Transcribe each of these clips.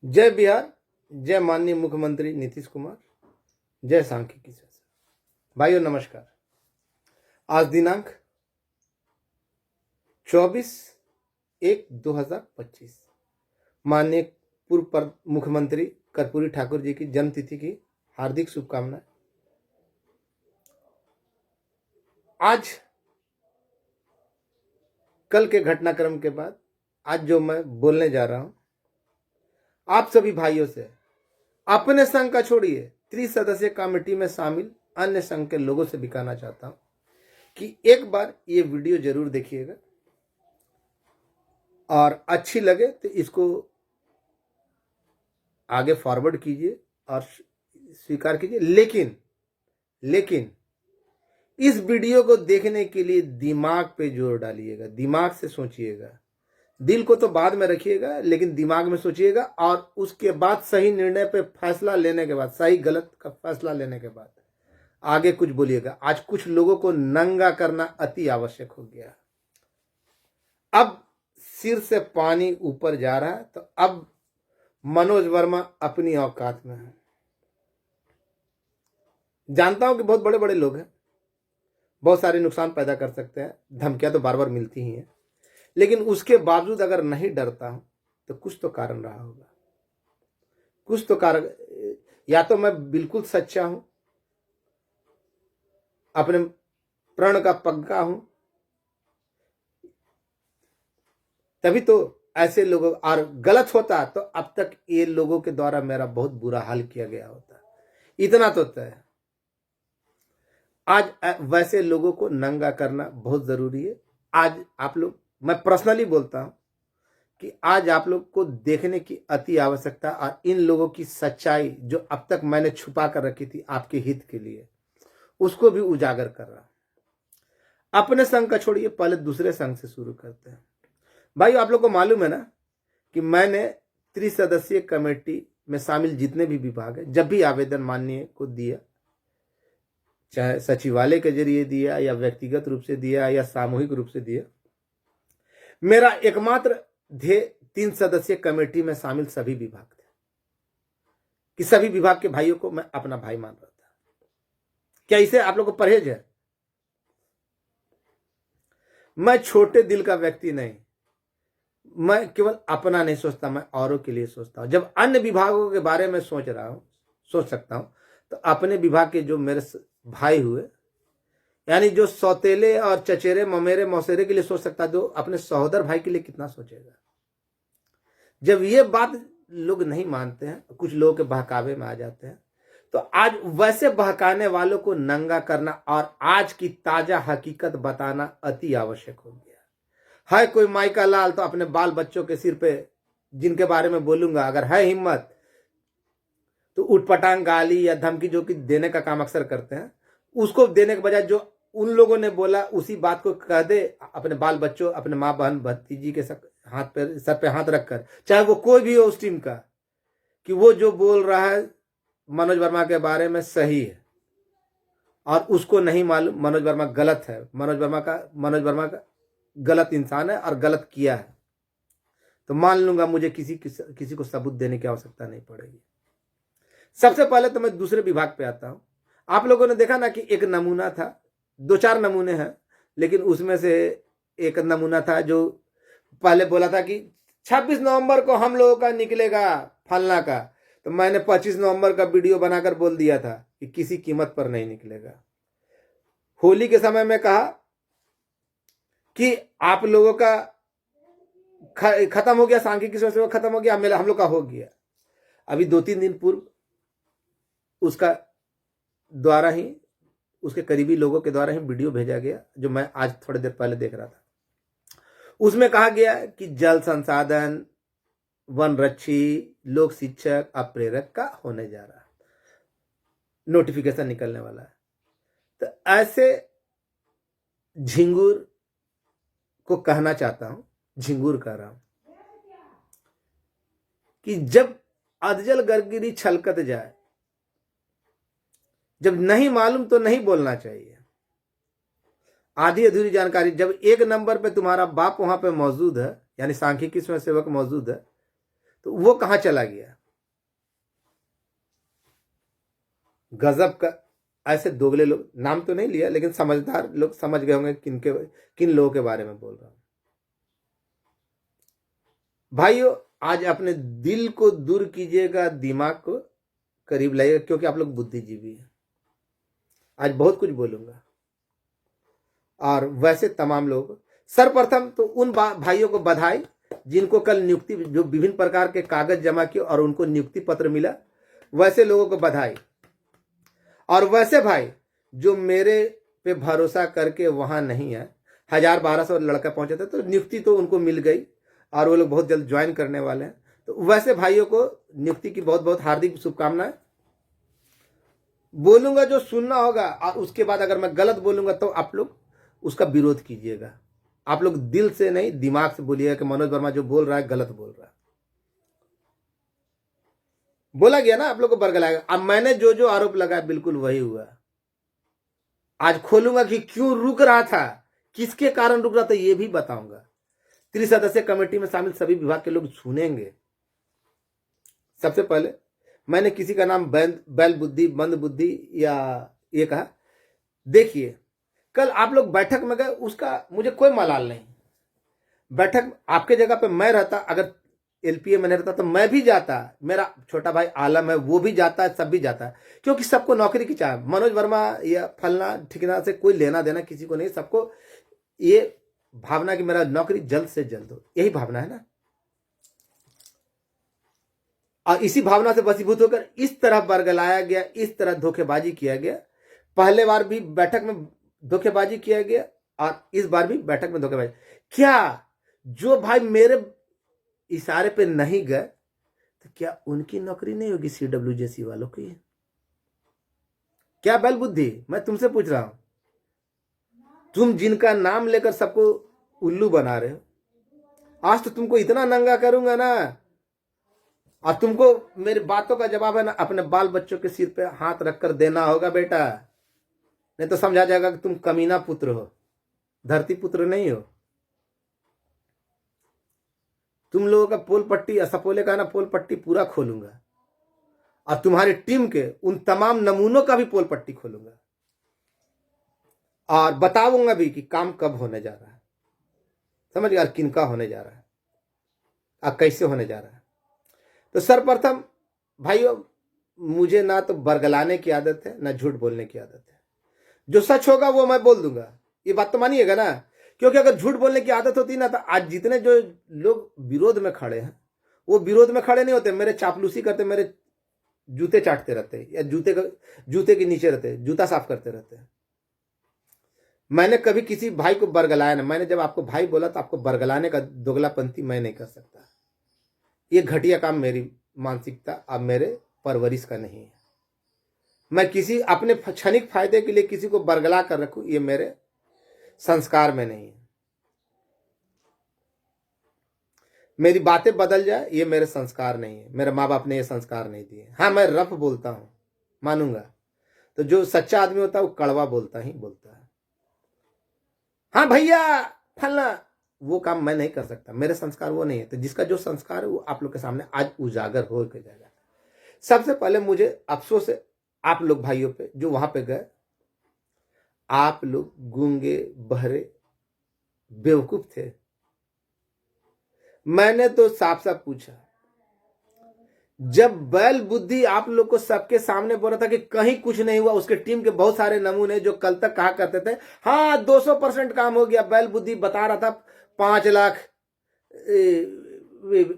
जय बिहार, जय माननीय मुख्यमंत्री नीतीश कुमार, जय सांख्यिकी शासन। भाइयों नमस्कार। आज दिनांक 24/1/2025 माननीय पूर्व मुख्यमंत्री कर्पूरी ठाकुर जी की जन्मतिथि की हार्दिक शुभकामनाएं। आज कल के घटनाक्रम के बाद आज जो मैं बोलने जा रहा हूं, आप सभी भाइयों से, अपने संघ का छोड़िए, त्रिसदस्यीय कमेटी में शामिल अन्य संघ के लोगों से भी कहना चाहता हूं कि एक बार ये वीडियो जरूर देखिएगा और अच्छी लगे तो इसको आगे फॉरवर्ड कीजिए और स्वीकार कीजिए। लेकिन इस वीडियो को देखने के लिए दिमाग पे जोर डालिएगा, दिमाग से सोचिएगा। दिल को तो बाद में रखिएगा, लेकिन दिमाग में सोचिएगा और उसके बाद सही निर्णय पे फैसला लेने के बाद, सही गलत का फैसला लेने के बाद आगे कुछ बोलिएगा। आज कुछ लोगों को नंगा करना अति आवश्यक हो गया। अब सिर से पानी ऊपर जा रहा है, तो अब मनोज वर्मा अपनी औकात में है। जानता हूं कि बहुत बड़े बड़े लोग हैं, बहुत सारे नुकसान पैदा कर सकते हैं, धमकियां तो बार बार मिलती ही हैं, लेकिन उसके बावजूद अगर नहीं डरता हूं तो कुछ तो कारण रहा होगा। कुछ तो कारण, या तो मैं बिल्कुल सच्चा हूं, अपने प्रण का पक्का हूं, तभी तो ऐसे लोगों, और गलत होता तो अब तक ये लोगों के द्वारा मेरा बहुत बुरा हाल किया गया होता। इतना तो तय है। आज वैसे लोगों को नंगा करना बहुत जरूरी है। आज आप लोग, मैं पर्सनली बोलता हूं कि आज आप लोग को देखने की अति आवश्यकता, और इन लोगों की सच्चाई जो अब तक मैंने छुपा कर रखी थी आपके हित के लिए, उसको भी उजागर कर रहा हूं। अपने संघ का छोड़िए, पहले दूसरे संघ से शुरू करते हैं। भाई आप लोग को मालूम है ना कि मैंने त्रिसदस्यीय कमेटी में शामिल जितने भी विभाग है, जब भी आवेदन माननीय को दिया, चाहे सचिवालय के जरिए दिया या व्यक्तिगत रूप से दिया या सामूहिक रूप से दिया, मेरा एकमात्र ध्येय 3 सदस्यीय कमेटी में शामिल सभी विभाग थे कि सभी विभाग के भाइयों को मैं अपना भाई मान रहा था। क्या इसे आप लोग को परहेज है? मैं छोटे दिल का व्यक्ति नहीं, मैं केवल अपना नहीं सोचता, मैं औरों के लिए सोचता हूं। जब अन्य विभागों के बारे में सोच सकता हूं, तो अपने विभाग के जो मेरे भाई हुए, यानी जो सौतेले और चचेरे ममेरे मौसेरे के लिए सोच सकता, जो अपने सहोदर भाई के लिए कितना सोचेगा। जब ये बात लोग नहीं मानते हैं, कुछ लोगों के बहकावे में आ जाते हैं, तो आज वैसे बहकाने वालों को नंगा करना और आज की ताजा हकीकत बताना अति आवश्यक हो गया है। कोई माई का लाल तो अपने बाल बच्चों के सिर पे, जिनके बारे में बोलूंगा, अगर है हिम्मत तो उठपटांग गाली या धमकी जो कि देने का काम अक्सर करते हैं, उसको देने के बजाय जो उन लोगों ने बोला उसी बात को कह दे अपने बाल बच्चों, अपने माँ बहन भतीजी के हाथ पे, सर पे हाथ रखकर, चाहे वो कोई भी हो उस टीम का, कि वो जो बोल रहा है मनोज वर्मा के बारे में सही है और उसको नहीं मालूम मनोज वर्मा गलत है, मनोज वर्मा का गलत इंसान है और गलत किया है, तो मान लूंगा, मुझे किसी को सबूत देने की आवश्यकता नहीं पड़ेगी। सबसे पहले तो मैं दूसरे विभाग पे आता हूं। आप लोगों ने देखा ना कि एक नमूना था, 2-4 नमूने हैं, लेकिन उसमें से एक नमूना था जो पहले बोला था कि 26 नवंबर को हम लोगों का निकलेगा फलना का, तो मैंने 25 नवंबर का वीडियो बनाकर बोल दिया था कि किसी कीमत पर नहीं निकलेगा। होली के समय में कहा कि आप लोगों का खत्म हो गया, सांख्यिकी सेवा खत्म हो गया, हम लोग का हो गया। अभी 2-3 दिन पूर्व उसका द्वारा ही, उसके करीबी लोगों के द्वारा ही वीडियो भेजा गया, जो मैं आज थोड़ी देर पहले देख रहा था। उसमें कहा गया कि जल संसाधन, वन रक्षी, लोक शिक्षक, अप्रेरक का होने जा रहा है, नोटिफिकेशन निकलने वाला है। तो ऐसे झिंगुर को कहना चाहता हूं, झिंगुर कह रहा हूं, कि जब अधजल गर्गिरी छलकत जाए, जब नहीं मालूम तो नहीं बोलना चाहिए। आधी अधूरी जानकारी, जब 1 नंबर पे तुम्हारा बाप वहां पे मौजूद है, यानी सांख्यिकी स्वयंसेवक मौजूद है, तो वो कहां चला गया? गजब का। ऐसे दोगले लोग, नाम तो नहीं लिया लेकिन समझदार लोग समझ गए होंगे किन लोगों के बारे में बोल रहा हूं। भाइयों, आज अपने दिल को दूर कीजिएगा, दिमाग को करीब लाइएगा, क्योंकि आप लोग बुद्धिजीवी हैं। आज बहुत कुछ बोलूंगा। और वैसे तमाम लोग, सर्वप्रथम तो उन भाइयों को बधाई जिनको कल नियुक्ति, जो विभिन्न प्रकार के कागज जमा किए और उनको नियुक्ति पत्र मिला, वैसे लोगों को बधाई। और वैसे भाई जो मेरे पे भरोसा करके वहां नहीं है, 1000-1200 लड़का पहुंचे थे, तो नियुक्ति तो उनको मिल गई और वो लोग बहुत जल्द ज्वाइन करने वाले हैं। तो वैसे भाइयों को नियुक्ति की बहुत बहुत हार्दिक शुभकामनाएं। बोलूंगा जो सुनना होगा, और उसके बाद अगर मैं गलत बोलूंगा तो आप लोग उसका विरोध कीजिएगा। आप लोग दिल से नहीं, दिमाग से बोलिएगा कि मनोज वर्मा जो बोल रहा है गलत बोल रहा है। बोला गया ना, आप लोग को बरगलाएगा। अब मैंने जो जो आरोप लगाया बिल्कुल वही हुआ। आज खोलूंगा कि क्यों रुक रहा था, किसके कारण रुक रहा था, यह भी बताऊंगा। 30 सदस्यीय कमेटी में शामिल सभी विभाग के लोग सुनेंगे। सबसे पहले मैंने किसी का नाम बैल बुद्धि, मंद बुद्धि या ये कहा। देखिए, कल आप लोग बैठक में गए, उसका मुझे कोई मलाल नहीं। बैठक आपके जगह पे मैं रहता, अगर एलपीए में नहीं रहता तो मैं भी जाता। मेरा छोटा भाई आलम है, वो भी जाता है, सब भी जाता है, क्योंकि सबको नौकरी की चाह। मनोज वर्मा या फलना ठिकाना से कोई लेना देना किसी को नहीं। सबको ये भावना कि मेरा नौकरी जल्द से जल्द हो, यही भावना है ना। और इसी भावना से वशीभूत होकर इस तरह बरगलाया गया, इस तरह धोखेबाजी किया गया। पहले बार भी बैठक में धोखेबाजी किया गया और इस बार भी बैठक में धोखेबाजी। क्या जो भाई मेरे इशारे पे नहीं गए तो क्या उनकी नौकरी नहीं होगी सीडब्ल्यूजेसी वालों की? क्या बैल बुद्धि, मैं तुमसे पूछ रहा हूं। तुम जिनका नाम लेकर सबको उल्लू बना रहे हो, आज तो तुमको इतना नंगा करूंगा ना, और तुमको मेरी बातों का जवाब है ना अपने बाल बच्चों के सिर पे हाथ रखकर देना होगा बेटा, नहीं तो समझा जाएगा कि तुम कमीना पुत्र हो, धरती पुत्र नहीं हो। तुम लोगों का पोल पट्टी, सपोले का ना पोल पट्टी पूरा खोलूंगा, और तुम्हारी टीम के उन तमाम नमूनों का भी पोल पट्टी खोलूंगा, और बताऊंगा भी कि काम कब होने जा रहा है। समझ गया, किनका होने जा रहा है और कैसे होने जा रहा है। तो सर्वप्रथम भाइयों, मुझे ना तो बरगलाने की आदत है, ना झूठ बोलने की आदत है। जो सच होगा वो मैं बोल दूंगा, ये बात तो मानिएगा ना। क्योंकि अगर झूठ बोलने की आदत होती ना, तो आज जितने जो लोग विरोध में खड़े हैं वो विरोध में खड़े नहीं होते, मेरे चापलूसी करते, मेरे जूते चाटते रहते, या जूते के नीचे रहते, जूता साफ करते रहते। मैंने कभी किसी भाई को बरगलाया ना। मैंने जब आपको भाई बोला तो आपको बरगलाने का दोगलापंथी मैं नहीं कर सकता। ये घटिया काम मेरी मानसिकता अब मेरे परवरिश का नहीं है। मैं किसी अपने क्षणिक फायदे के लिए किसी को बरगला कर रखूं, ये मेरे संस्कार में नहीं है। मेरी बातें बदल जाए, ये मेरे संस्कार नहीं है। मेरे माँ बाप ने ये संस्कार नहीं दिए। हाँ, मैं रफ बोलता हूं, मानूंगा। तो जो सच्चा आदमी होता है वो कड़वा बोलता ही बोलता है। हाँ भैया फलना, वो काम मैं नहीं कर सकता, मेरे संस्कार वो नहीं है। तो जिसका जो संस्कार है वो आप लोग के सामने आज उजागर हो के जाएगा। सबसे पहले मुझे अफसोस है आप लोग भाइयों पे जो वहां पे गए। आप लोग गूंगे बहरे बेवकूफ थे। मैंने तो साफ साफ पूछा, जब बैल बुद्धि आप लोग को सबके सामने बोला था कि कहीं कुछ नहीं हुआ, उसके टीम के बहुत सारे नमूने जो कल तक कहा करते थे हाँ 200% काम हो गया, बैल बुद्धि बता रहा था 5 लाख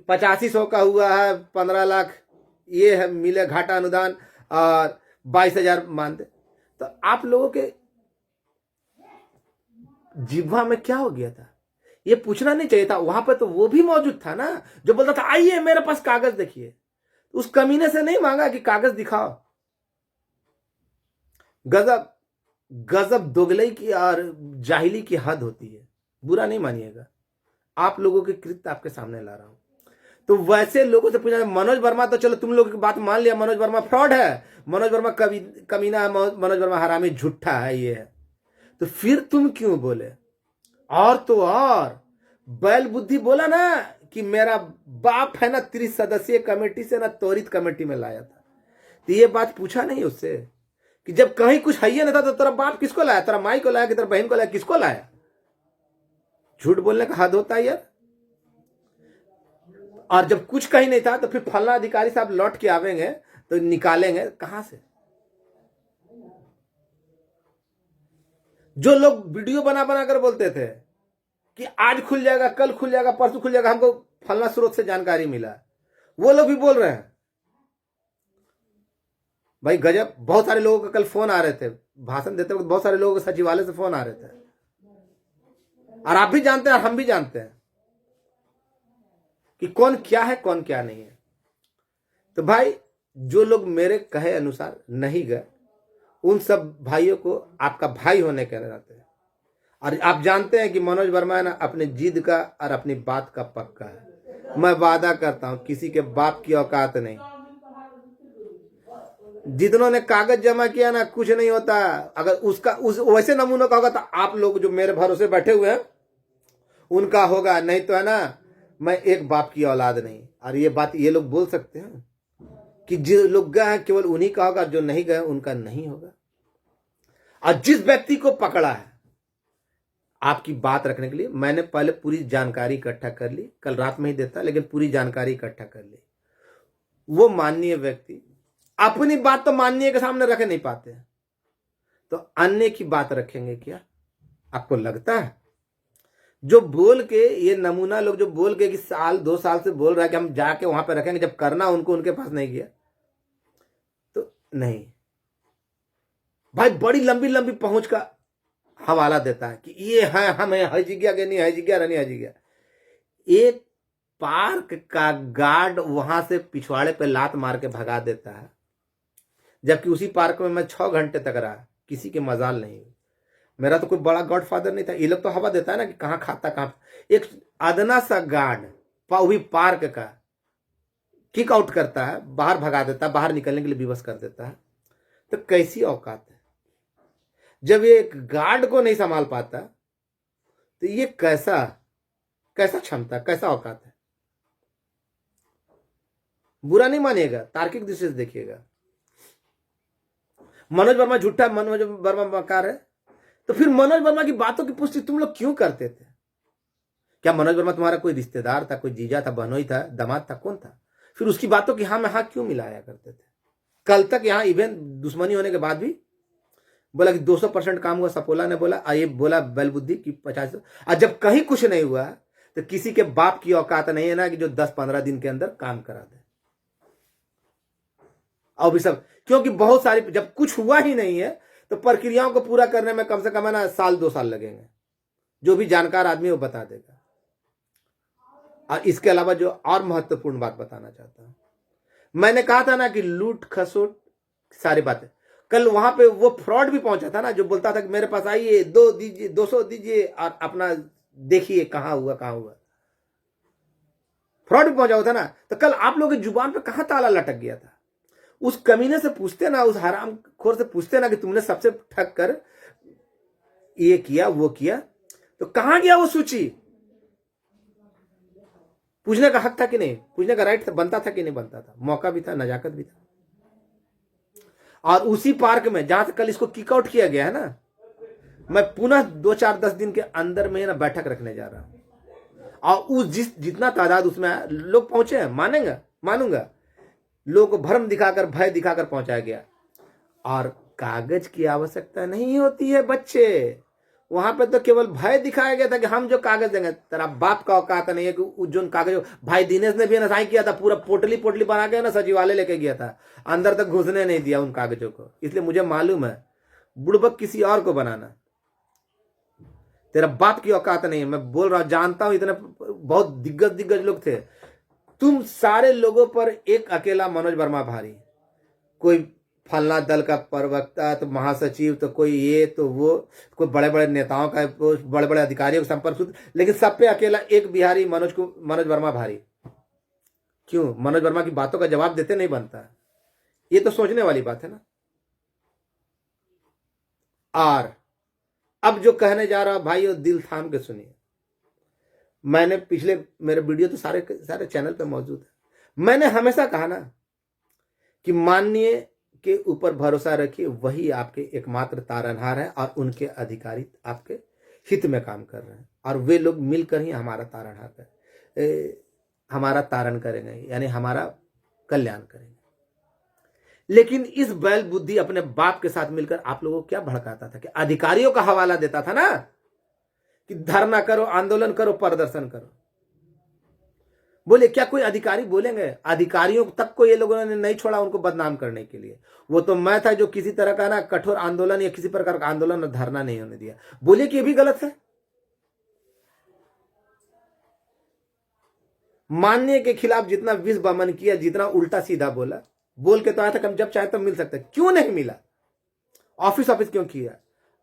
8500 का हुआ है, 15 लाख ये है मिले घाटा अनुदान और 22,000 मानते। तो आप लोगों के जिह्वा में क्या हो गया था, ये पूछना नहीं चाहिए था। वहां पर तो वो भी मौजूद था ना जो बोलता था आइए मेरे पास कागज देखिए। उस कमीने से नहीं मांगा कि कागज दिखाओ। गजब गजब दोगलई की और जाहिली की हद होती है। बुरा नहीं मानिएगा, आप लोगों के कृत्य आपके सामने ला रहा हूं। तो वैसे लोगों से पूछा, मनोज वर्मा तो चलो तुम लोगों की बात मान लिया, मनोज वर्मा फ्रॉड है, मनोज वर्मा कमीना है, मनोज वर्मा हरामी झूठा है, ये है। तो फिर तुम क्यों बोले? और तो और बैल बुद्धि बोला ना कि मेरा बाप है ना 30 सदस्यीय कमेटी से ना त्वरित कमेटी में लाया था। तो ये बात पूछा नहीं उससे कि जब कहीं कुछ है ही नहीं था तो तेरा बाप किसको लाया, तेरा माई को लाया कि तेरा बहन को लाया, किसको लाया? झूठ बोलने का हद होता है यार। और जब कुछ कहीं नहीं था तो फिर फलना अधिकारी साहब लौट के आवेंगे तो निकालेंगे कहां से? जो लोग वीडियो बना बना कर बोलते थे कि आज खुल जाएगा, कल खुल जाएगा, परसों खुल जाएगा, हमको फलना स्रोत से जानकारी मिला, वो लोग भी बोल रहे हैं। भाई गजब, बहुत सारे लोगों का कल फोन आ रहे थे, भाषण देते वक्त बहुत सारे लोगों के सचिवालय से फोन आ रहे थे, और आप भी जानते हैं और हम भी जानते हैं कि कौन क्या है कौन क्या नहीं है। तो भाई जो लोग मेरे कहे अनुसार नहीं गए, उन सब भाइयों को आपका भाई होने के नाते, और आप जानते हैं कि मनोज वर्मा है ना अपने जिद का और अपनी बात का पक्का है। मैं वादा करता हूं किसी के बाप की औकात नहीं। जितनों ने कागज जमा किया ना कुछ नहीं होता। अगर उसका उस वैसे नमूनों का होगा तो आप लोग जो मेरे भरोसे बैठे हुए हैं उनका होगा, नहीं तो है ना मैं एक बाप की औलाद नहीं। और ये बात ये लोग बोल सकते हैं कि जो लोग गए हैं केवल उन्हीं का होगा, जो नहीं गए उनका नहीं होगा। और जिस व्यक्ति को पकड़ा है आपकी बात रखने के लिए, मैंने पहले पूरी जानकारी इकट्ठा कर ली, कल रात में ही देता लेकिन पूरी जानकारी इकट्ठा कर ली। वो माननीय व्यक्ति अपनी बात तो माननीय के सामने रख नहीं पाते, तो अन्य की बात रखेंगे क्या? आपको लगता है जो बोल के ये नमूना लोग जो बोल के कि साल 2 साल से बोल रहा है कि हम जाके वहां पे रखेंगे, जब करना उनको उनके पास नहीं गया तो नहीं। भाई बड़ी लंबी लंबी पहुंच का हवाला देता है कि ये है, हम है जिज्ञा के नहीं है जिज्ञा रहनी है जिज्ञा। एक पार्क का गार्ड वहां से पिछवाड़े पे लात मार के भगा देता है, जबकि उसी पार्क में मैं 6 घंटे तक रहा, किसी के मजाल नहीं। मेरा तो कोई बड़ा गॉडफादर नहीं था। ये लोग तो हवा देता है ना कि कहाँ खाता कहाँ। एक अदना सा गार्ड वही पार्क का किक आउट करता है, बाहर भगा देता है, बाहर निकलने के लिए विवश कर देता है। तो कैसी औकात है? जब ये एक गार्ड को नहीं संभाल पाता तो ये कैसा क्षमता, कैसा औकात है? बुरा नहीं मानिएगा, तार्किक दृष्टि से देखिएगा। मनोज वर्मा झूठा, मनोज वर्मा मकार है, तो फिर मनोज वर्मा की बातों की पुष्टि तुम लोग क्यों करते थे? क्या मनोज वर्मा तुम्हारा कोई रिश्तेदार था, कोई जीजा था, बहनोई था, दामाद था, कौन था? फिर उसकी बातों की हाँ में हाँ क्यों मिलाया करते थे? कल तक यहाँ इवन दुश्मनी होने के बाद भी बोला कि 200% काम हुआ, सपोला ने बोला, ये बोला बैलबुद्धि की 50। और जब कहीं कुछ नहीं हुआ तो किसी के बाप की औकात नहीं है ना कि जो 10-15 दिन के अंदर काम करा दे। और भी सब क्योंकि बहुत सारी, जब कुछ हुआ ही नहीं है तो प्रक्रियाओं को पूरा करने में कम से कम है ना 1-2 साल लगेंगे। जो भी जानकार आदमी वो बता देगा। और इसके अलावा जो और महत्वपूर्ण बात बताना चाहता हूं, मैंने कहा था ना कि लूट खसोट सारी बातें, कल वहां पे वो फ्रॉड भी पहुंचा था ना, जो बोलता था कि मेरे पास आइए 2 दीजिए 200 दीजिए और अपना देखिए कहां हुआ। फ्रॉड भी पहुंचा हुआ था ना। तो कल आप लोगों की जुबान पे कहां ताला लटक गया था? उस कमीने से पूछते ना, उस हराम खोर से पूछते ना कि तुमने सबसे ठग कर ये किया वो किया, तो कहां गया वो सूची? पूछने का हक था कि नहीं? पूछने का राइट बनता था कि नहीं बनता था? मौका भी था, नजाकत भी था। और उसी पार्क में जहां से कल इसको किक आउट किया गया है ना, मैं पुनः 2-4-10 दिन के अंदर में ना बैठक रखने जा रहा हूं। और उस जितना तादाद उसमें लोग पहुंचे हैं, मानूंगा लोगों को भ्रम दिखाकर, भय दिखाकर पहुंचाया गया। और कागज की आवश्यकता नहीं होती है बच्चे, वहां पे तो केवल भय दिखाया गया था कि हम जो कागज देंगे, तेरा बाप का औकात नहीं है कि जो कागज। भाई दिनेश ने भी ना साइन किया था, पूरा पोटली बना के ना सचिवालय लेके गया था, अंदर तक घुसने नहीं दिया उन कागजों को। इसलिए मुझे मालूम है बुड़बक किसी और को बनाना, तेरा बाप की औकात नहीं है। मैं बोल रहा हूं, जानता हूं इतने बहुत दिग्गज लोग थे। तुम सारे लोगों पर एक अकेला मनोज वर्मा भारी, कोई फलना दल का प्रवक्ता तो महासचिव, तो कोई ये तो वो, कोई बड़े बड़े नेताओं का, बड़े बड़े अधिकारियों का संपर्क, लेकिन सब पे अकेला एक बिहारी मनोज वर्मा भारी। क्यों? मनोज वर्मा की बातों का जवाब देते नहीं बनता? ये तो सोचने वाली बात है ना। और अब जो कहने जा रहा भाई दिल थाम के सुनिए। मैंने पिछले मेरे वीडियो तो सारे चैनल पे मौजूद है। मैंने हमेशा कहा ना कि माननीय के ऊपर भरोसा रखिए, वही आपके एकमात्र तारनहार है और उनके अधिकारी आपके हित में काम कर रहे हैं और वे लोग मिलकर ही हमारा तारनहार हमारा तारण करेंगे, यानी हमारा कल्याण करेंगे। लेकिन इस बैल बुद्धि अपने बाप के साथ मिलकर आप लोगों को क्या भड़काता था कि अधिकारियों का हवाला देता था ना कि धरना करो, आंदोलन करो, प्रदर्शन करो। बोले क्या कोई अधिकारी बोलेंगे? अधिकारियों तक को ये लोगों ने नहीं छोड़ा उनको बदनाम करने के लिए। वो तो मैं था जो किसी तरह का ना कठोर आंदोलन या किसी प्रकार का आंदोलन और धरना नहीं होने दिया। बोले कि ये भी गलत है। मानने के खिलाफ जितना विष बमन किया, जितना उल्टा सीधा बोला, बोल के तो आया था कि हम जब चाहे तब मिल सकते, क्यों नहीं मिला? ऑफिस क्यों किया?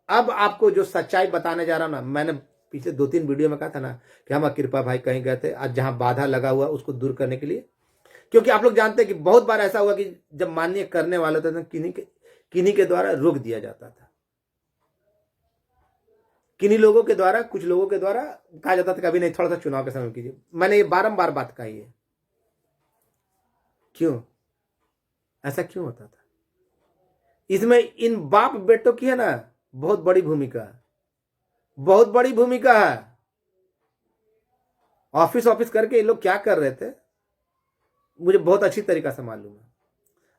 अब आपको जो सच्चाई बताने जा रहा हूं ना, मैंने पिछले 2-3 वीडियो में कहा था ना कि हम कृपा भाई कहीं गए थे, आज जहां बाधा लगा हुआ उसको दूर करने के लिए। क्योंकि आप लोग जानते हैं कि बहुत बार ऐसा हुआ कि जब मान्य करने वाले थे तो किन्हीं के द्वारा रोक दिया जाता था, किन्हीं लोगों के द्वारा, कुछ लोगों के द्वारा कहा जाता था कि अभी नहीं, थोड़ा सा चुनाव के समय कीजिए। मैंने ये बारंबार बात कही है। क्यों ऐसा क्यों होता था? इसमें इन बाप बेटों की है ना बहुत बड़ी भूमिका, बहुत बड़ी भूमिका है। ऑफिस करके ये लोग क्या कर रहे थे मुझे बहुत अच्छी तरीका से मालूम है।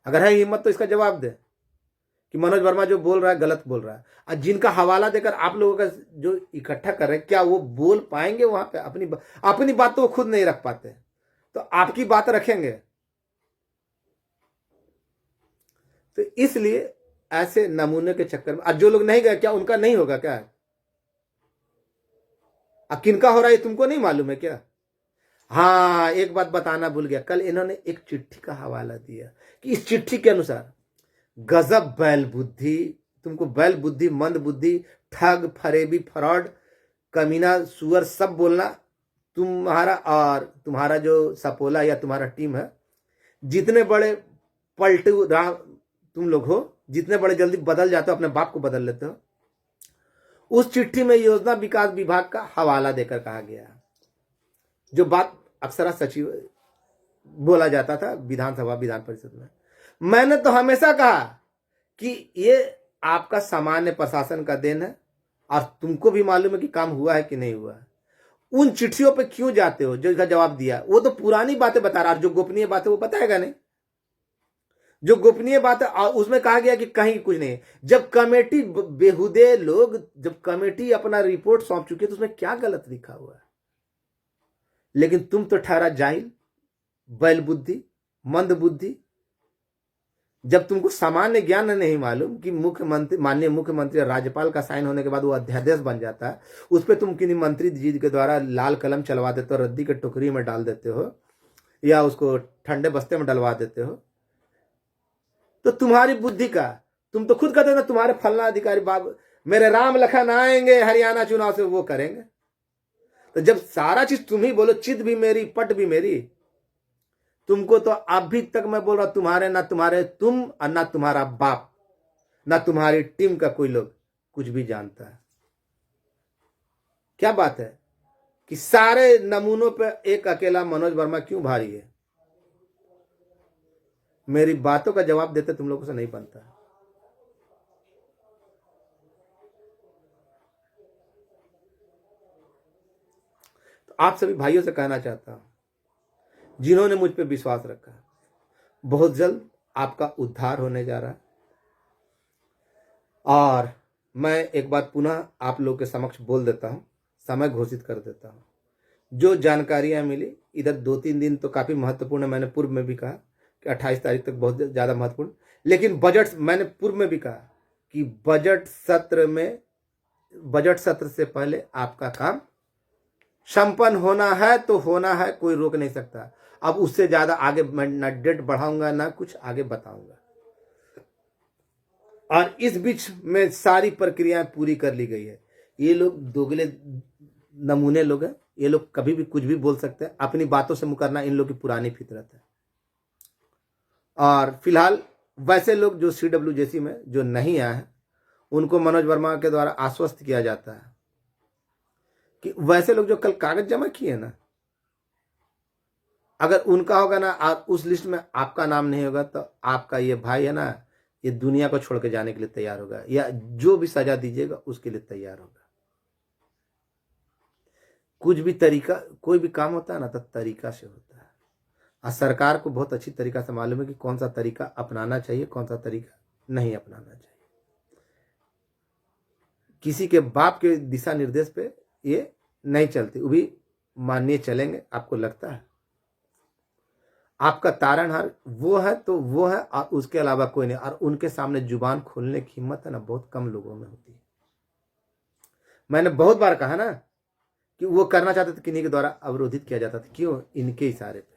अगर है हिम्मत तो इसका जवाब दे कि मनोज वर्मा जो बोल रहा है गलत बोल रहा है। और जिनका हवाला देकर आप लोगों का जो इकट्ठा कर रहे हैं, क्या वो बोल पाएंगे वहां पे? अपनी बात तो वो खुद नहीं रख पाते, तो आपकी बात रखेंगे? तो इसलिए ऐसे नमूने के चक्कर में आज जो लोग नहीं गए, क्या उनका नहीं होगा क्या? अब किनका हो रहा है तुमको नहीं मालूम है क्या? हाँ, एक बात बताना भूल गया, कल इन्होंने एक चिट्ठी का हवाला दिया कि इस चिट्ठी के अनुसार गजब बैल बुद्धि, तुमको बैल बुद्धि, मंद बुद्धि, ठग, फरेबी, फ्रॉड, कमीना, सुअर सब बोलना तुम्हारा और तुम्हारा जो सपोला या तुम्हारा टीम है, जितने बड़े पलटू तुम लोग हो, जितने बड़े जल्दी बदल जाते हो, अपने बाप को बदल लेते हो। उस चिट्ठी में योजना विकास विभाग का हवाला देकर कहा गया, जो बात अक्सर सचिव बोला जाता था विधानसभा विधान परिषद में। मैंने तो हमेशा कहा कि ये आपका सामान्य प्रशासन का देन है और तुमको भी मालूम है कि काम हुआ है कि नहीं हुआ है। उन चिट्ठियों पे क्यों जाते हो? जो इसका जवाब दिया वो तो पुरानी बातें बता रहा, जो गोपनीय बातें वो बताएगा नहीं। जो गोपनीय बात है उसमें कहा गया कि कहीं कुछ नहीं। जब कमेटी बेहुदे लोग, जब कमेटी अपना रिपोर्ट सौंप चुकी है तो उसमें क्या गलत लिखा हुआ है? लेकिन तुम तो ठहरा जाहिल, बैल बुद्धि, मंद बुद्धि। जब तुमको सामान्य ज्ञान नहीं मालूम कि मुख्यमंत्री, माननीय मुख्यमंत्री और राज्यपाल का साइन होने के बाद वो अध्यादेश बन जाता है, उस पर तुम किन्हीं मंत्री जी के द्वारा लाल कलम चलवा देते हो, रद्दी के टोकरी में डाल देते हो या उसको ठंडे बस्ते में डलवा देते हो, तो तुम्हारी बुद्धि का, तुम तो खुद कहते हो ना तुम्हारे फलना अधिकारी बाबू मेरे राम लखन आएंगे हरियाणा चुनाव से, वो करेंगे। तो जब सारा चीज तुम ही बोलो, चित भी मेरी पट भी मेरी, तुमको तो अभी तक मैं बोल रहा हूं, तुम्हारे ना तुम्हारे तुम और ना तुम्हारा बाप ना तुम्हारी टीम का कोई लोग कुछ भी जानता है। क्या बात है कि सारे नमूनों पे एक अकेला मनोज वर्मा क्यों भारी है? मेरी बातों का जवाब देते तुम लोगों से नहीं बनता। तो आप सभी भाइयों से कहना चाहता हूं, जिन्होंने मुझ पे विश्वास रखा, बहुत जल्द आपका उद्धार होने जा रहा है। और मैं एक बात पुनः आप लोग के समक्ष बोल देता हूं, समय घोषित कर देता हूं। जो जानकारियां मिली इधर 2-3 दिन तो काफी महत्वपूर्ण है, मैंने पूर्व में भी कहा कि 28 तारीख तक बहुत ज्यादा महत्वपूर्ण। लेकिन बजट, मैंने पूर्व में भी कहा कि बजट सत्र से पहले आपका काम संपन्न होना है तो होना है, कोई रोक नहीं सकता। अब उससे ज्यादा आगे मैं ना डेट बढ़ाऊंगा ना कुछ आगे बताऊंगा। और इस बीच में सारी प्रक्रियाएं पूरी कर ली गई है। ये लोग दोगले नमूने लोग हैं, ये लोग कभी भी कुछ भी बोल सकते हैं, अपनी बातों से मुकरना इन लोग की पुरानी फितरत है। और फिलहाल वैसे लोग जो CWJC में जो नहीं आए हैं उनको मनोज वर्मा के द्वारा आश्वस्त किया जाता है कि वैसे लोग जो कल कागज जमा किए ना, अगर उनका होगा ना और उस लिस्ट में आपका नाम नहीं होगा तो आपका ये भाई है ना, ये दुनिया को छोड़ के जाने के लिए तैयार होगा, या जो भी सजा दीजिएगा उसके लिए तैयार होगा। कुछ भी तरीका, कोई भी काम होता है ना तो तरीका से होता है, और सरकार को बहुत अच्छी तरीका से मालूम है कि कौन सा तरीका अपनाना चाहिए, कौन सा तरीका नहीं अपनाना चाहिए। किसी के बाप के दिशा निर्देश पे ये नहीं चलती, वो भी मानिए चलेंगे। आपको लगता है आपका तारणहार वो है तो वो है, और उसके अलावा कोई नहीं, और उनके सामने जुबान खोलने की हिम्मत है ना बहुत कम लोगों में होती है। मैंने बहुत बार कहा ना कि वो करना चाहते थे, किन्हीं के द्वारा अवरोधित किया जाता था, क्यों? इनके इशारे पे।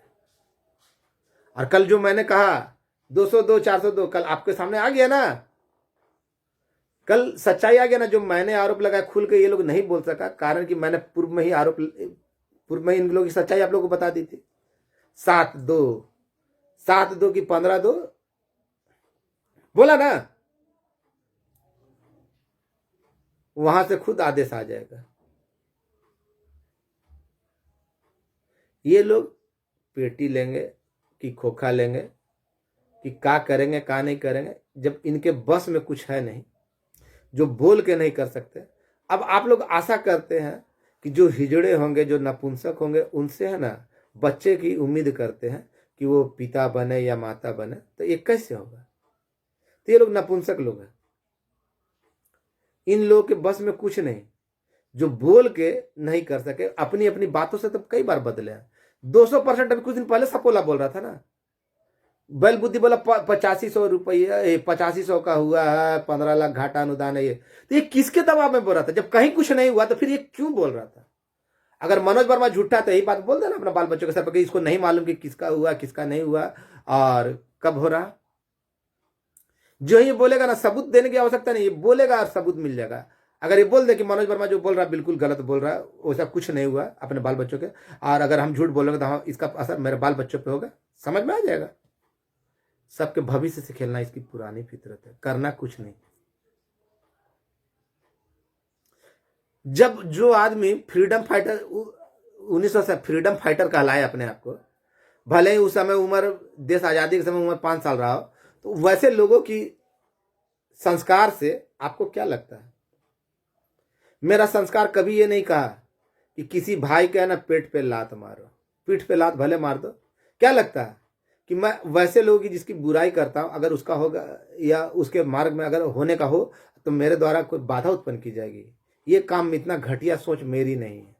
और कल जो मैंने कहा 202 402, कल आपके सामने आ गया ना, कल सच्चाई आ गया ना। जो मैंने आरोप लगाया खुल के ये लोग नहीं बोल सका, कारण कि मैंने पूर्व में ही इन लोगों की सच्चाई आप लोगों को बता दी थी। 7-2 की 15-2 बोला ना, वहां से खुद आदेश आ जाएगा। ये लोग पेटी लेंगे कि खोखा लेंगे कि क्या करेंगे क्या नहीं करेंगे, जब इनके बस में कुछ है नहीं, जो बोल के नहीं कर सकते। अब आप लोग आशा करते हैं कि जो हिजड़े होंगे, जो नपुंसक होंगे, उनसे है ना बच्चे की उम्मीद करते हैं कि वो पिता बने या माता बने, तो ये कैसे होगा? तो ये लोग नपुंसक लोग हैं, इन लोगों के बस में कुछ नहीं, जो बोल के नहीं कर सके। अपनी अपनी बातों से तो कई बार बदले हैं। 200%। अभी कुछ दिन पहले सपोला बोल रहा था ना, बैल बुद्धि बोला 8500 रुपये 8500 का हुआ है, 15 लाख घाटा अनुदान है ये। तो ये किसके दबाव में बोल रहा था? जब कहीं कुछ नहीं हुआ तो फिर ये क्यों बोल रहा था? अगर मनोज वर्मा झूठा तो यही बात बोल देना अपना बाल बच्चों के सर पर, इसको नहीं मालूम कि किसका हुआ किसका नहीं हुआ और कब हो रहा। जो ये बोलेगा ना, सबूत देने की आवश्यकता नहीं, ये बोलेगा और सबूत मिल जाएगा। अगर ये बोल दे कि मनोज वर्मा जो बोल रहा है बिल्कुल गलत बोल रहा है, वैसा कुछ नहीं हुआ अपने बाल बच्चों के, और अगर हम झूठ बोलेंगे तो हाँ इसका असर मेरे बाल बच्चों पे होगा, समझ में आ जाएगा। सबके भविष्य से खेलना इसकी पुरानी फितरत है, करना कुछ नहीं। जब जो आदमी फ्रीडम फाइटर 1900 से फ्रीडम फाइटर कहलाए अपने आप को, भले ही उस समय उम्र, देश आजादी के समय उम्र 5 साल रहा हो, तो वैसे लोगों की संस्कार से आपको क्या लगता है? मेरा संस्कार कभी ये नहीं कहा कि किसी भाई के ना पेट पे लात मारो, पीठ पे लात भले मार दो। क्या लगता है कि मैं वैसे लोगों की जिसकी बुराई करता हूं, अगर उसका होगा या उसके मार्ग में अगर होने का हो तो मेरे द्वारा कोई बाधा उत्पन्न की जाएगी? ये काम, इतना घटिया सोच मेरी नहीं है।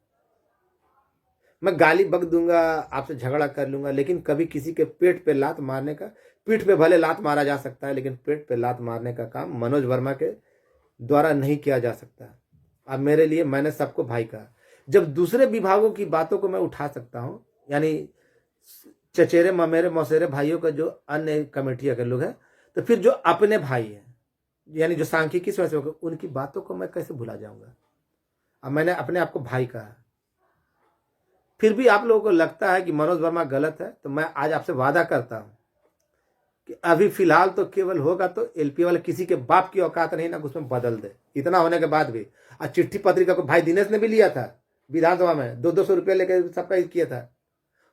मैं गाली बक दूंगा, आपसे झगड़ा कर लूंगा, लेकिन कभी किसी के पेट पे लात मारने का, पीठ पे भले लात मारा जा सकता है लेकिन पेट पे लात मारने का काम मनोज वर्मा के द्वारा नहीं किया जा सकता। अब मेरे लिए, मैंने सबको भाई कहा। जब दूसरे विभागों की बातों को मैं उठा सकता हूं, यानी चचेरे ममेरे मौसेरे भाइयों का जो अन्य कमेटियां के लोग हैं, तो फिर जो अपने भाई हैं, यानी जो सांख्यिकी स्वयं, उनकी बातों को मैं कैसे भुला जाऊंगा? अब मैंने अपने आप को भाई कहा, फिर भी आप लोगों को लगता है कि मनोज वर्मा गलत है, तो मैं आज आपसे वादा करता हूं कि अभी फिलहाल तो केवल होगा तो एलपी वाले किसी के बाप की औकात नहीं ना उसमें बदल दे। इतना होने के बाद भी, और चिट्ठी पत्रिका को भाई दिनेश ने भी लिया था विधानसभा में, 200 रुपये लेकर सबका किया था,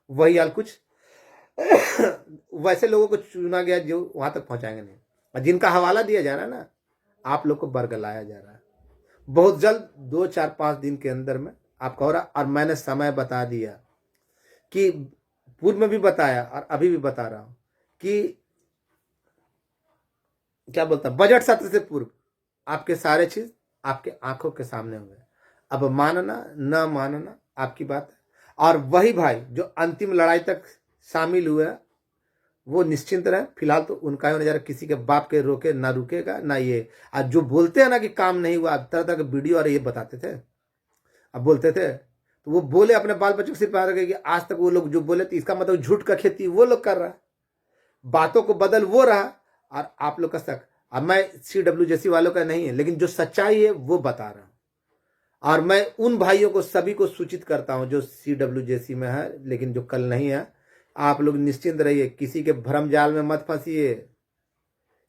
वही हाल कुछ वैसे लोगों को चुना गया जो वहां तक पहुंचाएंगे नहीं, और जिनका हवाला दिया जा रहा है ना, आप लोग को बरगलाया जा रहा है। बहुत जल्द 2-4-5 दिन के अंदर में आपका हो रहा। और मैंने समय बता दिया कि पूर्व में भी बताया और अभी भी बता रहा हूं कि क्या बोलता, बजट सत्र से पूर्व आपके सारे चीज आपके आंखों के सामने हुए। अब मानना न मानना आपकी बात है। और वही भाई जो अंतिम लड़ाई तक शामिल हुए वो निश्चिंत रहे, फिलहाल तो उनका ही होने जा रहा, किसी के बाप के रोके ना रुकेगा ना ये। आज जो बोलते हैं ना कि काम नहीं हुआ, तरह तरह के वीडियो और ये बताते थे, अब बोलते थे तो वो बोले अपने बाल बच्चों को सिर्फ आ रहे कि आज तक वो लोग जो बोले थे, इसका मतलब झूठ का खेती वो लोग कर रहा है, बातों को बदल वो रहा, और आप लोग का शक। अब मैं CWJC वालों का नहीं है, लेकिन जो सच्चाई है वो बता रहा हूं। और मैं उन भाइयों को सभी को सूचित करता हूं जो CWJC में है लेकिन जो कल नहीं है, आप लोग निश्चिंत रहिए, किसी के भ्रम जाल में मत फंसिए।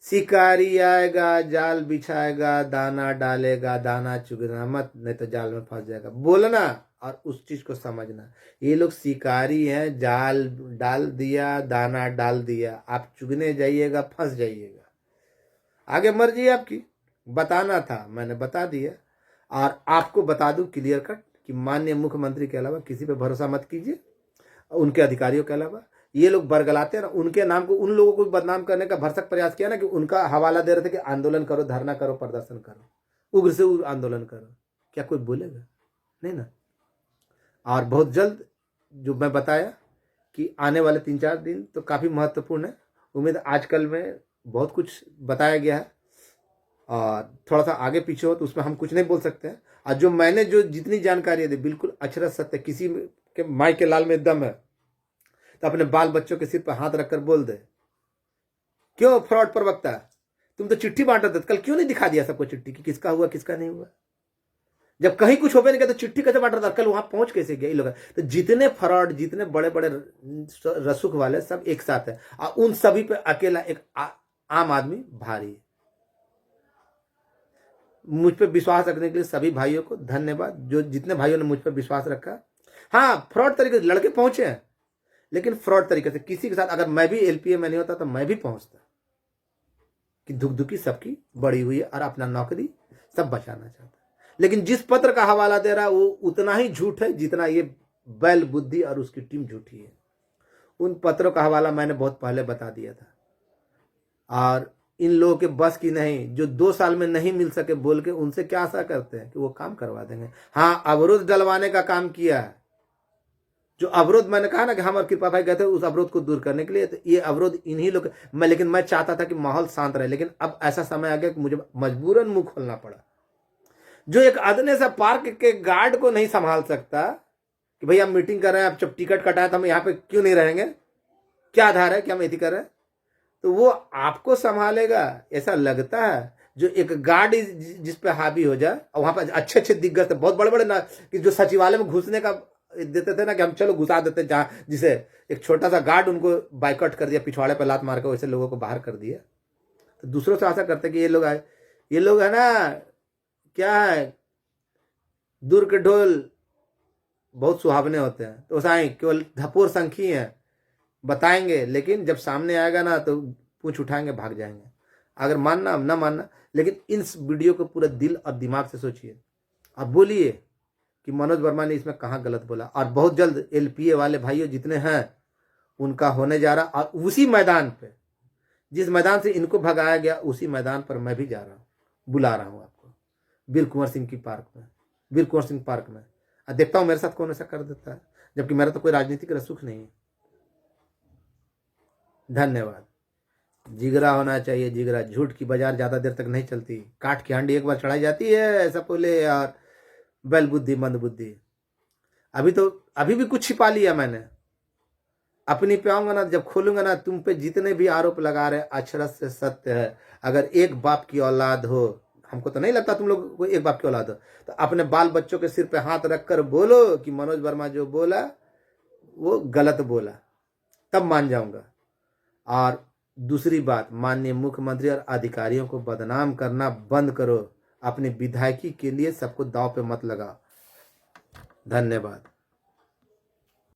शिकारी आएगा, जाल बिछाएगा, दाना डालेगा, दाना चुगना मत, नहीं तो जाल में फंस जाएगा। बोलना और उस चीज को समझना, ये लोग शिकारी हैं, जाल डाल दिया, दाना डाल दिया, आप चुगने जाइएगा, फंस जाइएगा। आगे मर्जी आपकी। बताना था मैंने बता दिया। और आपको बता दूं क्लियर कट कि माननीय मुख्यमंत्री के अलावा किसी पे भरोसा मत कीजिए, उनके अधिकारियों के अलावा। ये लोग बरगलाते हैं ना, उनके नाम को, उन लोगों को बदनाम करने का भरसक प्रयास किया ना, कि उनका हवाला दे रहे थे कि आंदोलन करो, धरना करो, प्रदर्शन करो, उग्र से उग्र आंदोलन करो। क्या कोई बोलेगा? नहीं ना। और बहुत जल्द जो मैं बताया कि आने वाले 3-4 दिन तो काफ़ी महत्वपूर्ण है। उम्मीद आजकल में बहुत कुछ बताया गया है, और थोड़ा सा आगे पीछे हो तो उसमें हम कुछ नहीं बोल सकते हैं। और जो मैंने जो जितनी जानकारी दी बिल्कुल अक्षरशः सत्य। किसी के माई के लाल में दम है तो अपने बाल बच्चों के सिर पर हाथ रखकर बोल दे। क्यों फ्रॉड प्रवक्ता, तुम तो चिट्ठी बांटा थे, कल क्यों नहीं दिखा दिया सबको चिट्ठी कि किसका हुआ किसका नहीं हुआ? जब कहीं कुछ हो नहीं गया तो चिट्ठी कैसे बांट रहा था? कल वहां पहुंच कैसे गया ये लोग? तो जितने फ्रॉड, जितने बड़े बड़े रसूख वाले सब एक साथ है, और उन सभी पे अकेला एक आम आदमी भारी है। मुझ पर विश्वास रखने के लिए सभी भाइयों को धन्यवाद, जो जितने भाइयों ने मुझ पर विश्वास रखा। हाँ, फ्रॉड तरीके से लड़के पहुंचे हैं, लेकिन फ्रॉड तरीके से किसी के साथ, अगर मैं भी एलपीए में नहीं होता तो मैं भी पहुंचता, कि धुकधुकी सबकी बड़ी हुई है और अपना नौकरी सब बचाना चाहता है। लेकिन जिस पत्र का हवाला दे रहा है वो उतना ही झूठ है जितना ये बैल बुद्धि और उसकी टीम झूठी है। उन पत्रों का हवाला मैंने बहुत पहले बता दिया था, और इन लोगों के बस की नहीं, जो 2 साल में नहीं मिल सके बोल के, उनसे क्या आशा करते हैं कि वो काम करवा देंगे? हाँ, अवरोध डलवाने का काम किया है। जो अवरोध मैंने कहा ना कि हम और कृपा भाई गए थे उस अवरोध को दूर करने के लिए, तो ये अवरोध इन्हीं लोग, लेकिन मैं चाहता था कि माहौल शांत रहे, लेकिन अब ऐसा समय आ गया कि मुझे मजबूरन मुंह खोलना पड़ा। जो एक अदने सा पार्क के गार्ड को नहीं संभाल सकता कि भैया हम मीटिंग कर रहे हैं, आप जब टिकट कटाए तो हम यहाँ पे क्यों नहीं रहेंगे, क्या आधार है कि हम ऐसी कर रहे हैं, तो वो आपको संभालेगा ऐसा लगता है? जो एक गार्ड जिस पे हावी हो जाए, और वहां पर अच्छे अच्छे दिग्गज थे, बहुत बड़े बड़े ना, कि जो सचिवालय में घुसने का देते थे ना, कि हम चलो घुसा देते, जहां जिसे एक छोटा सा गार्ड उनको बाइकआउट कर दिया, पिछवाड़े पर लात मार कर, वैसे लोगों को बाहर कर दिया। तो दूसरों से आशा करते कि ये लोग आए, ये लोग है ना, क्या है, दूर के ढोल बहुत सुहावने होते हैं, तो साईं केवल धपोर संखी है, बताएंगे, लेकिन जब सामने आएगा ना तो पूछ उठाएंगे, भाग जाएंगे। अगर मानना ना मानना, लेकिन इस वीडियो को पूरा दिल और दिमाग से सोचिए, अब बोलिए कि मनोज वर्मा ने इसमें कहाँ गलत बोला। और बहुत जल्द एलपीए वाले भाइयों जितने हैं उनका होने जा रहा, और उसी मैदान पे, जिस मैदान से इनको भगाया गया, उसी मैदान पर मैं भी जा रहा हूँ, बुला रहा हूँ आपको, वीर कुंवर सिंह की पार्क में, वीर कुंवर सिंह पार्क में। देखता हूँ मेरे साथ कौन ऐसा कर देता है, जबकि मेरा तो कोई राजनीतिक रसूख नहीं है। धन्यवाद। जिगरा होना चाहिए, जिगरा। झूठ की बाजार ज्यादा देर तक नहीं चलती, काठ की हांडी एक बार चढ़ाई जाती है, ऐसा बोले यार, बैल बुद्धि मंद बुद्धि। अभी भी कुछ छिपा लिया मैंने, अपनी पे आऊंगा ना, जब खोलूंगा ना, तुम पे जितने भी आरोप लगा रहे अक्षरश से सत्य है। अगर एक बाप की औलाद हो, हमको तो नहीं लगता तुम लोग को एक बाप की औलाद हो, तो अपने बाल बच्चों के सिर पे हाथ रखकर बोलो कि मनोज वर्मा जो बोला वो गलत बोला, तब मान जाऊंगा। और दूसरी बात, माननीय मुख्यमंत्री और अधिकारियों को बदनाम करना बंद करो। अपनी विधायकी के लिए सबको दांव पे मत लगाओ। धन्यवाद।